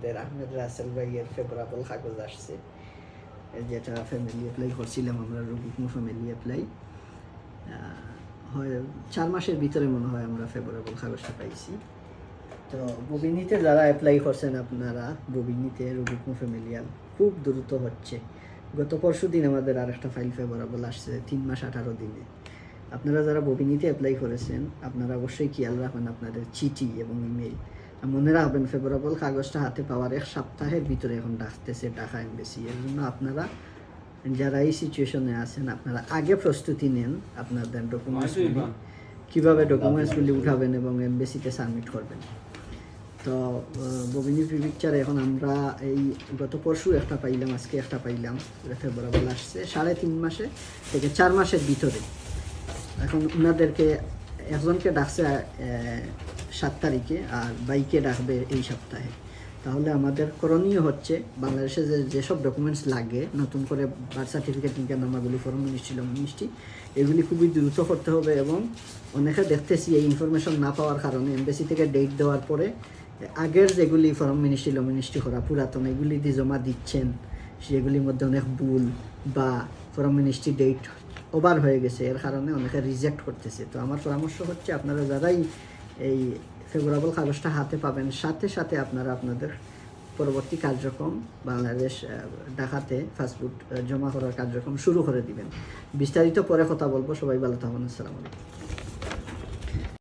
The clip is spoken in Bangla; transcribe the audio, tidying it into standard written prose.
আমাদের আহমেদ রাসেল ভাইয়ের ফেভারেবল কাগজ আসছে, যেটা ফ্যামিলি অ্যাপ্লাই করছিলাম আমরা, রুবিকমো ফ্যামিলি অ্যাপ্লাই। হয় 4 মাসের ভিতরে মনে হয় আমরা ফেভারেবল কাগজটা পাইছি। তো ববিনিতে যারা অ্যাপ্লাই করছেন আপনারা, ববিনিতে রুবিকমো ফ্যামিলিয়াল খুব দ্রুত হচ্ছে। গত পরশু দিন আমাদের আরেকটা ফাইল ফেভারেবল আসছে 3 মাস 18 দিনে। আপনারা যারা ববিনিতে অ্যাপ্লাই করেছেন আপনারা অবশ্যই খেয়াল রাখবেন আপনাদের চিঠি এবং ইমেল। মনে রাখবেন ফেভারেবল কাগজটা হাতে পাওয়ার 1 সপ্তাহের ভিতরে এখন ডাকতেছে ঢাকা এমবেসি। এর জন্য আপনারা যারা এই সিচুয়েশনে আছেন আপনারা আগে প্রস্তুতি নেন, আপনাদের ডকুমেন্টসগুলি কীভাবে ডকুমেন্টসগুলি উঠাবেন এবং এমবেসিতে সাবমিট করবেন। তো ববিনি পিকচার এখন আমরা এই গত পরশু একটা পাইলাম, আজকে একটা পাইলাম, ফেভারেবল আসছে 3.5 মাসে থেকে 4 মাসের ভিতরে। এখন ওনাদেরকে একজনকে ডাকছে 7 তারিখে আর বাইকে ডাকবে এই সপ্তাহে। তাহলে আমাদের করণীয় হচ্ছে বাংলাদেশে যেসব ডকুমেন্টস লাগে, নতুন করে বার্থ সার্টিফিকেট, ঠিকানামাগুলি, ফর্ম মিষ্টি এগুলি খুবই দ্রুত করতে হবে। এবং অনেকে দেখতেছি এই ইনফরমেশন না পাওয়ার কারণে এমবেসি থেকে ডেট দেওয়ার পরে আগের যেগুলি ফর্ম মিনিস্ট্রি করা পুরাতন এগুলি দিয়ে জমা দিচ্ছেন, সেগুলির মধ্যে অনেক ভুল বা ফর্ম মিনিস্ট্রি ডেট ওভার হয়ে গেছে, এর কারণে অনেকে রিজেক্ট করতেছে। তো আমার পরামর্শ হচ্ছে আপনারা যারাই এই ফেভারেবল কাগজটা হাতে পাবেন, সাথে সাথে আপনারা আপনাদের পরবর্তী কার্যক্রম বাংলাদেশ ঢাকাতে পাসপোর্ট জমা করার কার্যক্রম শুরু করে দিবেন। বিস্তারিত পরে কথা বলবো। সবাই ভালো থাকুন। আসসালামু আলাইকুম।